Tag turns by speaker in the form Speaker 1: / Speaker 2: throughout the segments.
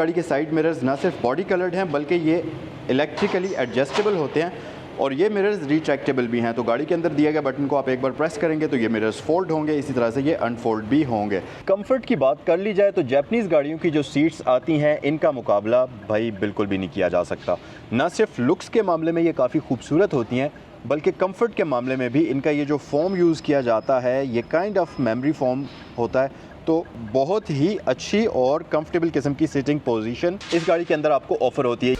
Speaker 1: गाड़ी के side mirrors ना सिर्फ बॉडी कलर्ड हैं बल्कि ये इलेक्ट्रिकली एडजस्टेबल होते हैं और ये मिरर्स रिट्रैक्टेबल भी हैं। तो गाड़ी के अंदर दिया गया बटन को आप एक बार प्रेस करेंगे तो ये मिरर्स फोल्ड होंगे, इसी तरह से ये अनफोल्ड भी होंगे। कंफर्ट की बात कर ली जाए तो जापानीज़ गाड़ियों की जो सीट्स आती हैं इनका मुकाबला भाई बिल्कुल भी नहीं किया जा सकता। ना सिर्फ लुक्स के मामले में ये काफ़ी खूबसूरत होती हैं बल्कि कंफर्ट के मामले में भी इनका ये जो फोम यूज़ किया जाता है ये काइंड ऑफ मेमोरी फोम होता है। तो बहुत ही अच्छी और कंफर्टेबल किस्म की सिटिंग पोजीशन इस गाड़ी के अंदर आपको ऑफर होती है।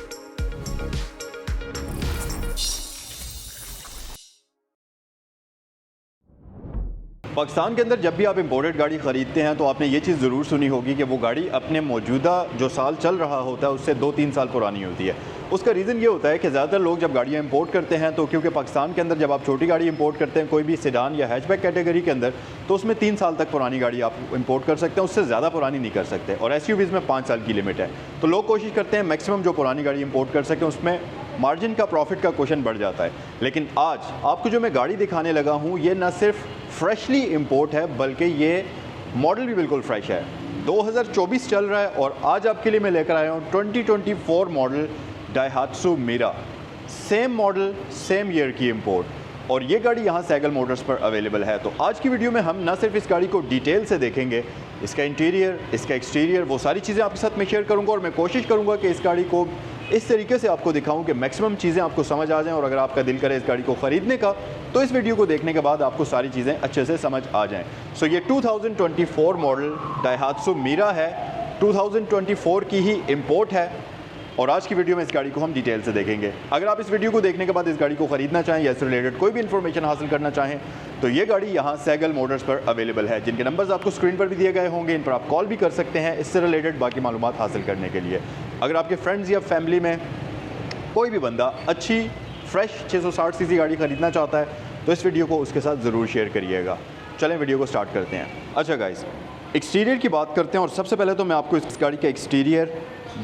Speaker 1: पाकिस्तान के अंदर जब भी आप इंपोर्टेड गाड़ी ख़रीदते हैं तो आपने ये चीज़ ज़रूर सुनी होगी कि वो गाड़ी अपने मौजूदा जो साल चल रहा होता है उससे 2-3 साल पुरानी होती है। उसका रीज़न ये होता है कि ज़्यादातर लोग जब गाड़ियाँ इंपोर्ट करते हैं तो क्योंकि पाकिस्तान के अंदर जब आप छोटी गाड़ी इंपोर्ट करते हैं कोई भी सेडान या हैचबैक कैटेगरी के अंदर तो उसमें 3 साल तक पुरानी गाड़ी आप इंपोर्ट कर सकते हैं, उससे ज़्यादा पुरानी नहीं कर सकते। और एसयूवीज़ में 5 साल की लिमिट है। तो लोग कोशिश करते हैं मैक्सिमम जो पुरानी गाड़ी इंपोर्ट कर सकें, उसमें मार्जिन का प्रॉफिट का क्वेश्चन बढ़ जाता है। लेकिन आज आपको जो मैं गाड़ी दिखाने लगा हूँ ये न सिर्फ फ्रेशली इंपोर्ट है बल्कि ये मॉडल भी बिल्कुल फ्रेश है। 2024 चल रहा है और आज आपके लिए मैं लेकर आया हूँ 2024 model Daihatsu Mira, same model same year की इंपोर्ट और ये गाड़ी यहाँ सैगल मोटर्स पर अवेलेबल है। तो आज की वीडियो में हम ना सिर्फ इस गाड़ी को डिटेल से देखेंगे, इसका इंटीरियर, इसका एक्सटीरियर, वो सारी चीज़ें आपके साथ मैं शेयर करूँगा और मैं कोशिश करूँगा कि इस गाड़ी को इस तरीके से आपको दिखाऊं कि मैक्सिमम चीज़ें आपको समझ आ जाएं और अगर आपका दिल करे इस गाड़ी को ख़रीदने का तो इस वीडियो को देखने के बाद आपको सारी चीज़ें अच्छे से समझ आ जाएं। सो ये 2024 मॉडल डाइहात्सू मीरा है, 2024 की ही इंपोर्ट है और आज की वीडियो में इस गाड़ी को हम डिटेल से देखेंगे। अगर आप इस वीडियो को देखने के बाद इस गाड़ी को ख़रीदना चाहें या इससे रिलेटेड कोई भी इन्फॉर्मेशन हासिल करना चाहें तो ये गाड़ी यहाँ सैगल मोटर्स पर अवेलेबल है, जिनके नंबर्स आपको स्क्रीन पर भी दिए गए होंगे। इन पर आप कॉल भी कर सकते हैं इससे रिलेटेड बाकी मालूमात हासिल करने के लिए। अगर आपके फ्रेंड्स या फैमिली में कोई भी बंदा अच्छी फ्रेश 660 सीसी गाड़ी ख़रीदना चाहता है तो इस वीडियो को उसके साथ ज़रूर शेयर करिएगा। चलें वीडियो को स्टार्ट करते हैं। अच्छा गाइस, एक्सटीरियर की बात करते हैं और सबसे पहले तो मैं आपको इस गाड़ी का एक्सटीरियर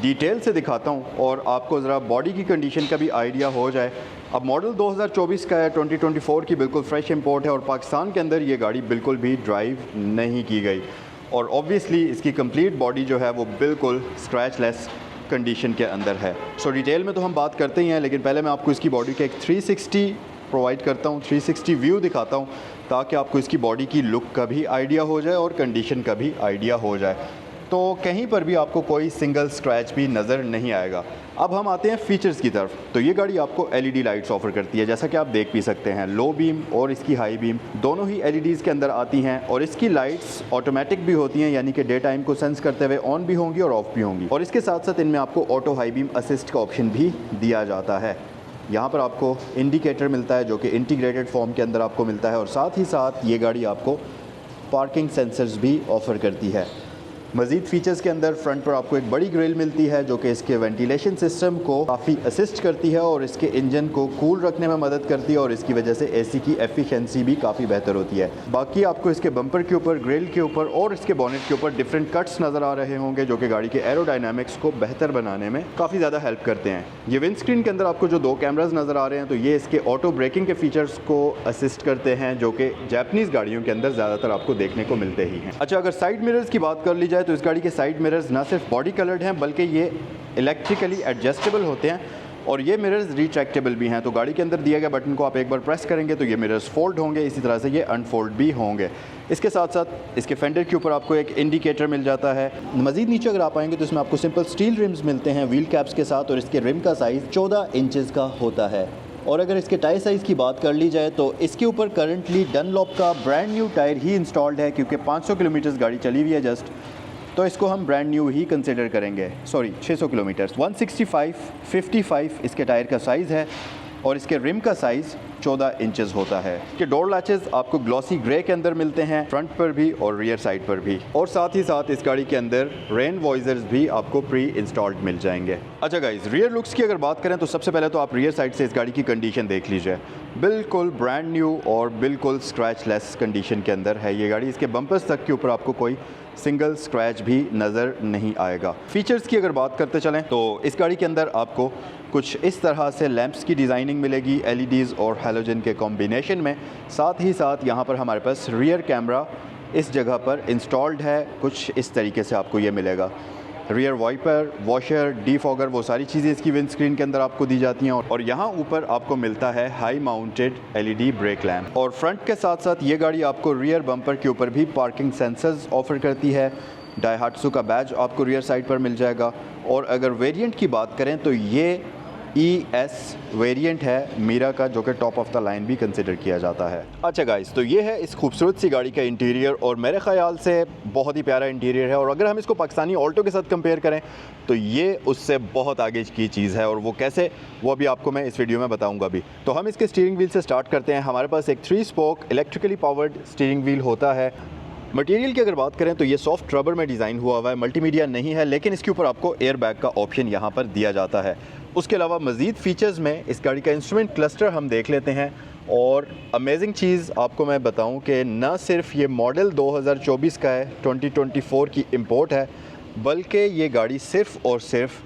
Speaker 1: डिटेल से दिखाता हूं और आपको ज़रा बॉडी की कंडीशन का भी आइडिया हो जाए। अब मॉडल 2024 का है, 2024 की बिल्कुल फ्रेश इंपोर्ट है और पाकिस्तान के अंदर ये गाड़ी बिल्कुल भी ड्राइव नहीं की गई और ऑब्वियसली इसकी कंप्लीट बॉडी जो है वो बिल्कुल स्क्रैचलेस कंडीशन के अंदर है। सो डिटेल में तो हम बात करते ही हैं, लेकिन पहले मैं आपको इसकी बॉडी का एक 360 प्रोवाइड करता हूँ, 360 व्यू दिखाता हूँ ताकि आपको इसकी बॉडी की लुक का भी आइडिया हो जाए और कंडीशन का भी आइडिया हो जाए। तो कहीं पर भी आपको कोई सिंगल स्क्रैच भी नज़र नहीं आएगा। अब हम आते हैं फ़ीचर्स की तरफ। तो ये गाड़ी आपको एलईडी लाइट्स ऑफ़र करती है, जैसा कि आप देख भी सकते हैं। लो बीम और इसकी हाई बीम दोनों ही एलईडीज़ के अंदर आती हैं और इसकी लाइट्स ऑटोमेटिक भी होती हैं, यानी कि डे टाइम को सेंस करते हुए ऑन भी होंगी और ऑफ़ भी होंगी। और इसके साथ साथ इनमें आपको ऑटो हाई बीम असिस्ट का ऑप्शन भी दिया जाता है। यहाँ पर आपको इंडिकेटर मिलता है जो कि इंटीग्रेटेड फॉर्म के अंदर आपको मिलता है और साथ ही साथ ये गाड़ी आपको पार्किंग सेंसर्स भी ऑफ़र करती है। मज़ीद फ़ीचर्स के अंदर फ्रंट पर आपको एक बड़ी ग्रिल मिलती है जो कि इसके वेंटिलेशन सिस्टम को काफ़ी असिस्ट करती है और इसके इंजन को कूल रखने में मदद करती है और इसकी वजह से एसी की एफिशिएंसी भी काफ़ी बेहतर होती है। बाकी आपको इसके बम्पर के ऊपर, ग्रिल के ऊपर और इसके बॉनेट के ऊपर डिफरेंट कट्स नज़र आ रहे होंगे जो कि गाड़ी के एरोडायनामिक्स को बेहतर बनाने में काफ़ी ज़्यादा हेल्प करते हैं। ये विंड स्क्रीन के अंदर आपको जो 2 कैमराज नज़र आ रहे हैं तो ये इसके ऑटो ब्रेकिंग के फीचर्स को असिस्ट करते हैं जो कि जापानीज़ गाड़ियों के अंदर ज़्यादातर आपको देखने को मिलते ही हैं। अच्छा, अगर साइड मिरर्स की बात कर ली जाए तो इस गाड़ी के साइड मिरर्स ना सिर्फ बॉडी कलर्ड हैं बल्कि ये इलेक्ट्रिकली एडजस्टेबल होते हैं और ये मिरर्स रिट्रैक्टेबल भी हैं। तो गाड़ी के अंदर दिया गया बटन को आप एक बार प्रेस करेंगे तो ये मिरर्स फोल्ड होंगे, इसी तरह से ये अनफोल्ड भी होंगे। इसके साथ साथ इसके फेंडर के ऊपर आपको एक इंडिकेटर मिल जाता है। मज़ीद नीचे अगर आप आएंगे तो इसमें आपको सिंपल स्टील रिम्स मिलते हैं व्हील कैप्स के साथ और इसके रिम का साइज़ 14 इंचज़ का होता है। और अगर इसके टायर साइज़ की बात कर ली जाए तो इसके ऊपर करंटली डनलॉप का ब्रांड न्यू टायर ही इंस्टॉल्ड है क्योंकि 500 किलोमीटर गाड़ी चली हुई है जस्ट, तो इसको हम ब्रांड न्यू ही कंसिडर करेंगे। Sorry, 600 kilometre. 165/55 इसके टायर का साइज़ है और इसके रिम का साइज़ 14 इंचेस होता है। इसके डोर लैचेस आपको ग्लॉसी ग्रे के अंदर मिलते हैं, फ्रंट पर भी और रियर साइड पर भी। और साथ ही साथ इस गाड़ी के अंदर रेन वॉइजर्स भी आपको प्री इंस्टॉल्ड मिल जाएंगे। अच्छा गाइज, रियर लुक्स की अगर बात करें तो सबसे पहले तो आप रियर साइड से इस गाड़ी की कंडीशन देख लीजिए। बिल्कुल ब्रांड न्यू और बिल्कुल स्क्रैचलेस कंडीशन के अंदर है ये गाड़ी। इसके बम्पर्स तक के ऊपर आपको कोई सिंगल स्क्रैच भी नज़र नहीं आएगा। फीचर्स की अगर बात करते चलें तो इस गाड़ी के अंदर आपको कुछ इस तरह से लैंप्स की डिज़ाइनिंग मिलेगी एलईडीज़ और हैलोजन के कॉम्बिनेशन में। साथ ही साथ यहाँ पर हमारे पास रियर कैमरा इस जगह पर इंस्टॉल्ड है, कुछ इस तरीके से आपको ये मिलेगा। रियर वाइपर, वॉशर, डीफॉगर, वो सारी चीज़ें इसकी विंडस्क्रीन के अंदर आपको दी जाती हैं। और यहाँ ऊपर आपको मिलता है high mounted LED brake lamp. और फ्रंट के साथ साथ ये गाड़ी आपको रियर बम्पर के ऊपर भी पार्किंग सेंसर्स ऑफर करती है। डाइहाट्सू का बैज आपको रियर साइड पर मिल जाएगा। और अगर वेरिएंट की बात करें तो ये ES वेरिएंट है मीरा का, जो कि टॉप ऑफ द लाइन भी कंसिडर किया जाता है। अच्छा गाइस, तो ये है इस खूबसूरत सी गाड़ी का इंटीरियर और मेरे ख्याल से बहुत ही प्यारा इंटीरियर है। और अगर हम इसको पाकिस्तानी ऑल्टो के साथ कंपेयर करें तो ये उससे बहुत आगे की चीज़ है, और वो कैसे, वो अभी आपको मैं इस वीडियो में बताऊँगा अभी। तो हम इसके स्टीयरिंग व्हील से स्टार्ट करते हैं। हमारे पास एक 3 spoke electrically powered steering wheel होता है। मटेरियल की अगर बात करें तो ये सॉफ्ट रबर में डिज़ाइन हुआ हुआ है, मल्टीमीडिया नहीं है, लेकिन इसके ऊपर आपको एयर बैग का ऑप्शन यहाँ पर दिया जाता है। उसके अलावा मज़ीद फ़ीचर्स में इस गाड़ी का इंस्ट्रूमेंट क्लस्टर हम देख लेते हैं। और अमेजिंग चीज़ आपको मैं बताऊं कि न सिर्फ ये मॉडल 2024 का है, 2024 की इंपोर्ट है, बल्कि ये गाड़ी सिर्फ़ और सिर्फ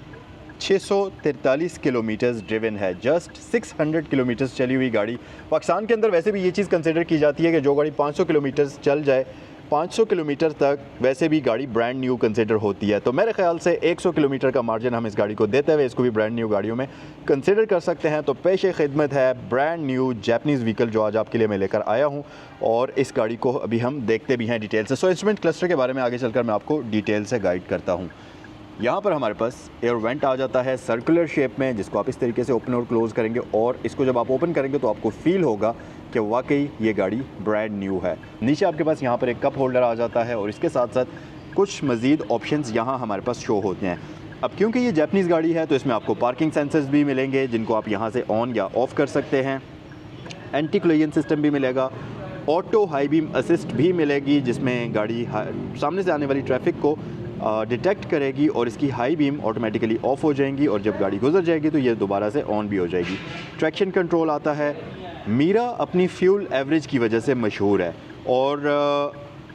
Speaker 1: 643 किलोमीटर्स ड्रिवन है। जस्ट 600 किलोमीटर्स चली हुई गाड़ी। पाकिस्तान के अंदर वैसे भी ये चीज़ कंसिडर की जाती है कि जो गाड़ी 500 किलोमीटर्स चल जाए, 500 किलोमीटर तक वैसे भी गाड़ी ब्रांड न्यू कंसिडर होती है। तो मेरे ख्याल से 100 किलोमीटर का मार्जिन हम इस गाड़ी को देते हुए इसको भी ब्रांड न्यू गाड़ियों में कंसिडर कर सकते हैं। तो पेश खिदमत है ब्रांड न्यू जैपनीज़ व्हीकल जो आज आपके लिए मैं लेकर आया हूँ, और इस गाड़ी को अभी हम देखते भी हैं डिटेल से। सो इंस्ट्रूमेंट क्लस्टर के बारे में आगे चलकर मैं आपको डिटेल से गाइड करता हूँ। यहाँ पर हमारे पास एयर वेंट आ जाता है सर्कुलर शेप में, जिसको आप इस तरीके से ओपन और क्लोज़ करेंगे, और इसको जब आप ओपन करेंगे तो आपको फील होगा कि वाकई ये गाड़ी ब्रांड न्यू है। नीचे आपके पास यहाँ पर एक कप होल्डर आ जाता है, और इसके साथ साथ कुछ मज़ीद ऑप्शंस यहाँ हमारे पास शो होते हैं। अब क्योंकि ये जैपनीज़ गाड़ी है तो इसमें आपको पार्किंग सेंसर्स भी मिलेंगे, जिनको आप यहाँ से ऑन या ऑफ़ कर सकते हैं। एंटी कोलिजन सिस्टम भी मिलेगा, ऑटो हाई बीम असिस्ट भी मिलेगी, जिसमें गाड़ी सामने से आने वाली ट्रैफिक को डिटेक्ट करेगी और इसकी हाई बीम ऑटोमेटिकली ऑफ हो जाएंगी, और जब गाड़ी गुजर जाएगी तो ये दोबारा से ऑन भी हो जाएगी। ट्रैक्शन कंट्रोल आता है। मीरा अपनी फ्यूल एवरेज की वजह से मशहूर है, और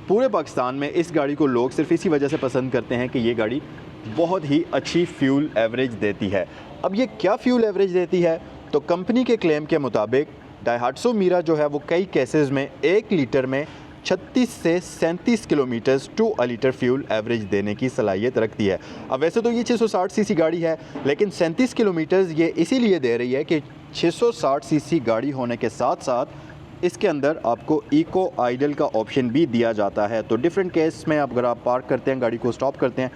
Speaker 1: पूरे पाकिस्तान में इस गाड़ी को लोग सिर्फ इसी वजह से पसंद करते हैं कि ये गाड़ी बहुत ही अच्छी फ्यूल एवरेज देती है। अब ये क्या फ्यूल एवरेज देती है, तो कंपनी के क्लेम के मुताबिक डाइहाट्सू मीरा जो है वो कई केसेस में 1 लीटर में 36 से 37 kilometres to a litre fuel average देने की सलाहियत रखती है। अब वैसे तो ये 660 सीसी गाड़ी है, लेकिन 37 किलोमीटर्स ये इसीलिए दे रही है कि 660 सीसी गाड़ी होने के साथ साथ इसके अंदर आपको इको आइडल का ऑप्शन भी दिया जाता है। तो डिफरेंट केस में अगर आप पार्क करते हैं, गाड़ी को स्टॉप करते हैं,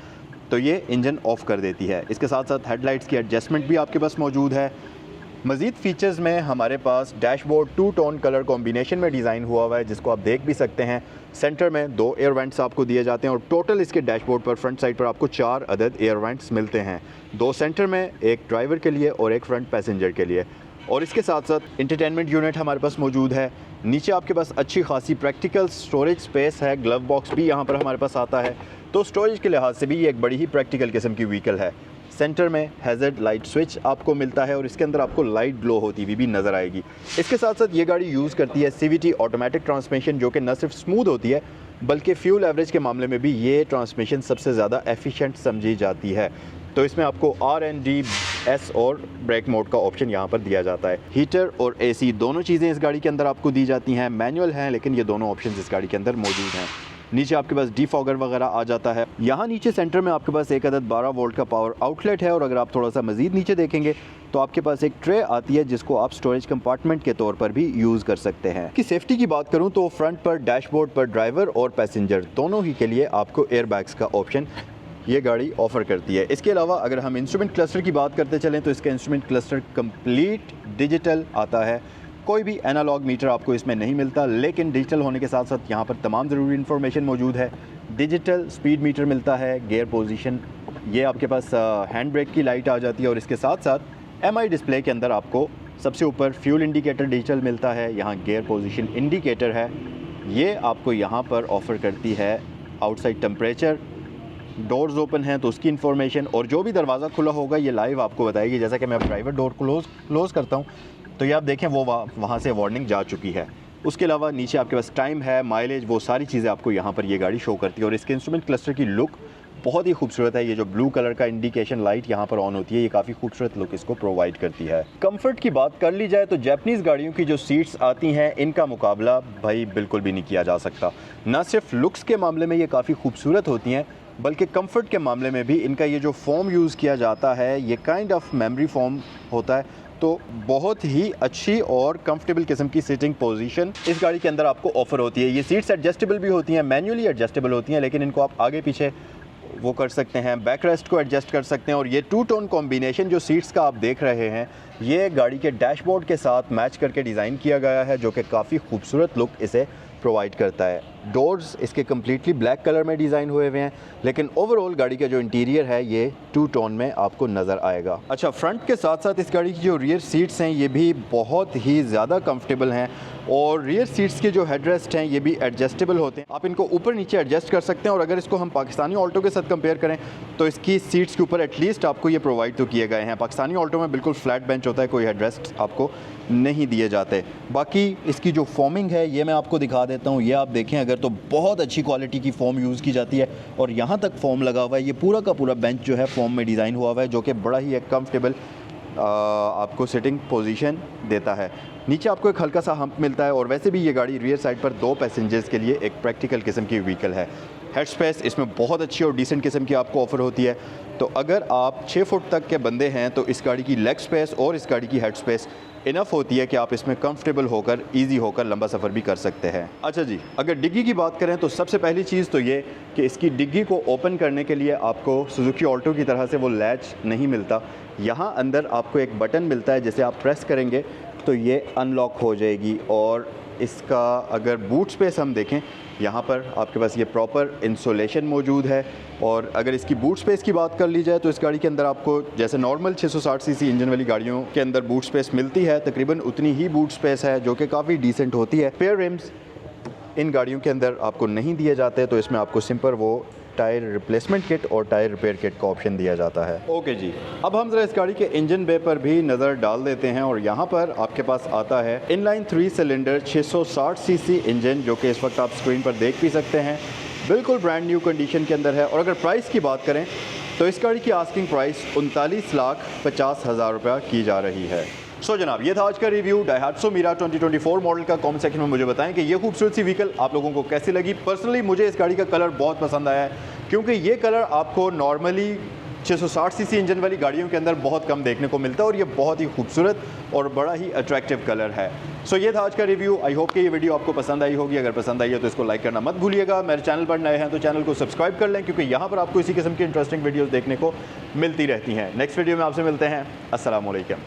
Speaker 1: तो ये इंजन ऑफ कर देती है। इसके साथ साथ हेडलाइट्स की एडजस्टमेंट भी आपके पास मौजूद है। मज़ीद फ़ीचर्स में हमारे पास डैशबोर्ड 2 टोन कलर कॉम्बिनेशन में डिज़ाइन हुआ है, जिसको आप देख भी सकते हैं। सेंटर में 2 एयर वेंट्स आपको दिए जाते हैं, और टोटल इसके डैशबोर्ड पर फ्रंट साइड पर आपको 4 अदद एयर वेंट्स मिलते हैं, 2 सेंटर में, एक ड्राइवर के लिए और एक फ्रंट पैसेंजर के लिए। और इसके साथ साथ इंटरटेनमेंट यूनिट हमारे पास मौजूद है। नीचे आपके पास अच्छी खासी प्रैक्टिकल स्टोरेज स्पेस है, ग्लव बॉक्स भी यहाँ पर हमारे पास आता है। तो स्टोरेज के लिहाज से भी ये एक बड़ी ही प्रैक्टिकल किस्म की व्हीकल है। सेंटर में हैज़र्ड लाइट स्विच आपको मिलता है, और इसके अंदर आपको लाइट ग्लो होती हुई भी नज़र आएगी। इसके साथ साथ ये गाड़ी यूज़ करती है CVT ऑटोमेटिक ट्रांसमिशन, जो कि न सिर्फ स्मूथ होती है बल्कि फ्यूल एवरेज के मामले में भी ये ट्रांसमिशन सबसे ज़्यादा एफिशिएंट समझी जाती है। तो इसमें आपको RND, S और ब्रेक मोड का ऑप्शन यहाँ पर दिया जाता है। हीटर और AC दोनों चीज़ें इस गाड़ी के अंदर आपको दी जाती हैं। मैनुअल हैं, लेकिन ये दोनों ऑप्शन इस गाड़ी के अंदर मौजूद हैं। नीचे आपके पास डीफॉगर वगैरह आ जाता है। यहाँ नीचे सेंटर में आपके पास एक अदद 12 वोल्ट का पावर आउटलेट है, और अगर आप थोड़ा सा मज़ीद नीचे देखेंगे तो आपके पास एक ट्रे आती है, जिसको आप स्टोरेज कंपार्टमेंट के तौर पर भी यूज़ कर सकते हैं। कि सेफ्टी की बात करूँ तो फ्रंट पर डैशबोर्ड पर ड्राइवर और पैसेंजर दोनों ही के लिए आपको एयर बैग्स का ऑप्शन ये गाड़ी ऑफ़र करती है। इसके अलावा अगर हम इंस्ट्रूमेंट क्लस्टर की बात करते चलें तो इसका इंस्ट्रूमेंट क्लस्टर कंप्लीट डिजिटल आता है। कोई भी एनालॉग मीटर आपको इसमें नहीं मिलता, लेकिन डिजिटल होने के साथ साथ यहाँ पर तमाम ज़रूरी इन्फॉर्मेशन मौजूद है। डिजिटल स्पीड मीटर मिलता है, गियर पोजीशन, ये आपके पास हैंड ब्रेक की लाइट आ जाती है, और इसके साथ साथ MI डिस्प्ले के अंदर आपको सबसे ऊपर फ्यूल इंडिकेटर डिजिटल मिलता है। यहाँ गियर पोजीशन इंडिकेटर है, ये आपको यहाँ पर ऑफ़र करती है आउटसाइड टेम्परेचर। डोर्स ओपन हैं तो उसकी इन्फॉर्मेशन, और जो भी दरवाज़ा खुला होगा ये लाइव आपको बताएगी। जैसा कि मैं ड्राइवर डोर क्लोज़ करता हूँ तो ये आप देखें वो वहाँ से वार्निंग जा चुकी है। उसके अलावा नीचे आपके पास टाइम है, माइलेज, वो सारी चीज़ें आपको यहाँ पर ये गाड़ी शो करती है। और इसके इंस्ट्रूमेंट क्लस्टर की लुक बहुत ही खूबसूरत है। ये जो ब्लू कलर का इंडिकेशन लाइट यहाँ पर ऑन होती है, ये काफ़ी खूबसूरत लुक इसको प्रोवाइड करती है। कंफर्ट की बात कर ली जाए तो जैपनीज़ गाड़ियों की जो सीट्स आती हैं, इनका मुकाबला भाई बिल्कुल भी नहीं किया जा सकता। ना सिर्फ लुक्स के मामले में ये काफ़ी खूबसूरत होती हैं, बल्कि कंफर्ट के मामले में भी इनका ये जो फोम यूज़ किया जाता है ये काइंड ऑफ मेमोरी फोम होता है, तो बहुत ही अच्छी और कंफर्टेबल किस्म की सीटिंग पोजीशन इस गाड़ी के अंदर आपको ऑफ़र होती है। ये सीट्स एडजस्टेबल भी होती हैं, मैन्युअली एडजस्टेबल होती हैं, लेकिन इनको आप आगे पीछे वो कर सकते हैं, बैक रेस्ट को एडजस्ट कर सकते हैं। और ये टू टोन कॉम्बिनेशन जो सीट्स का आप देख रहे हैं ये गाड़ी के डैशबोर्ड के साथ मैच करके डिज़ाइन किया गया है, जो कि काफ़ी खूबसूरत लुक इसे प्रोवाइड करता है। डोर्स इसके कम्प्लीटली ब्लैक कलर में डिज़ाइन हुए हुए हैं, लेकिन ओवरऑल गाड़ी का जो इंटीरियर है ये टू टोन में आपको नज़र आएगा। अच्छा, फ्रंट के साथ साथ इस गाड़ी की जो रियर सीट्स हैं ये भी बहुत ही ज़्यादा कंफर्टेबल हैं और रियर सीट्स के जो हेडरेस्ट हैं ये भी एडजस्टेबल होते हैं। आप इनको ऊपर नीचे एडजस्ट कर सकते हैं और अगर इसको हम पाकिस्तानी ऑल्टो के साथ कंपेयर करें तो इसकी सीट्स के ऊपर एटलीस्ट आपको ये प्रोवाइड तो किए गए हैं। पाकिस्तानी ऑल्टो में बिल्कुल फ्लैट बेंच होता है, कोई हेडरेस्ट आपको नहीं दिए जाते। बाकी इसकी जो फोमिंग है ये मैं आपको दिखा देता हूँ। ये आप देखें अगर, तो बहुत अच्छी क्वालिटी की फ़ोम यूज़ की जाती है और यहाँ तक फ़ोम लगा हुआ है। ये पूरा का पूरा बेंच जो है फ़ोम में डिज़ाइन हुआ हुआ है, जो कि बड़ा ही एक कंफर्टेबल आपको सिटिंग पोजीशन देता है। नीचे आपको एक हल्का सा हम्प मिलता है और वैसे भी ये गाड़ी रियर साइड पर 2 पैसेंजर्स के लिए एक प्रैक्टिकल किस्म की व्हीकल है। हेड स्पेस इसमें बहुत अच्छी और डिसेंट किस्म की आपको ऑफ़र होती है। तो अगर आप 6 फुट तक के बंदे हैं तो इस गाड़ी की लेग स्पेस और इस गाड़ी की हेड स्पेस इनफ होती है कि आप इसमें कंफर्टेबल होकर, ईजी होकर लंबा सफ़र भी कर सकते हैं। अच्छा जी, अगर डिग्गी की बात करें तो सबसे पहली चीज़ तो ये कि इसकी डिग्गी को ओपन करने के लिए आपको सुजुकी ऑल्टो की तरह से वो लैच नहीं मिलता। यहाँ अंदर आपको एक बटन मिलता है, जैसे आप प्रेस करेंगे तो ये अनलॉक हो जाएगी। और इसका अगर बूट स्पेस हम देखें, यहाँ पर आपके पास ये प्रॉपर इंसुलेशन मौजूद है। और अगर इसकी बूट स्पेस की बात कर ली जाए तो इस गाड़ी के अंदर आपको जैसे नॉर्मल 660 सीसी इंजन वाली गाड़ियों के अंदर बूट स्पेस मिलती है, तकरीबन उतनी ही बूट स्पेस है, जो कि काफ़ी डिसेंट होती है। पेयर रिम्स इन गाड़ियों के अंदर आपको नहीं दिए जाते, तो इसमें आपको सिंपल वो टायर रिप्लेसमेंट किट और टायर रिपेयर किट का ऑप्शन दिया जाता है। ओके जी, अब हम ज़रा इस गाड़ी के इंजन बे पर भी नज़र डाल देते हैं और यहाँ पर आपके पास आता है इनलाइन 3 सिलेंडर 660 सीसी इंजन, जो कि इस वक्त आप स्क्रीन पर देख भी सकते हैं, बिल्कुल ब्रांड न्यू कंडीशन के अंदर है। और अगर प्राइस की बात करें तो इस गाड़ी की आस्किंग प्राइस 39,50,000 रुपया की जा रही है। सो जनाब, ये था आज का रिव्यू डाइहाट्सो मिरा 2024 मॉडल का। कमेंट सेक्शन में मुझे बताएं कि ये खूबसूरत सी व्हीकल आप लोगों को कैसी लगी। पर्सनली मुझे इस गाड़ी का कलर बहुत पसंद आया है, क्योंकि ये कलर आपको नॉर्मली 660 सीसी इंजन वाली गाड़ियों के अंदर बहुत कम देखने को मिलता है और ये बहुत ही खूबसूरत और बड़ा ही अट्रैक्टिव कलर है। सो ये था आज का रिव्यू। आई होप कि ये वीडियो आपको पसंद आई होगी। अगर पसंद आई है तो इसको लाइक करना मत भूलिएगा। मेरे चैनल पर नए हैं तो चैनल को सब्सक्राइब कर लें, क्योंकि यहाँ पर आपको इसी किस्म की इंटरेस्टिंग वीडियोज़ देखने को मिलती रहती हैं। नेक्स्ट वीडियो में आपसे मिलते हैं। अस्सलाम वालेकुम।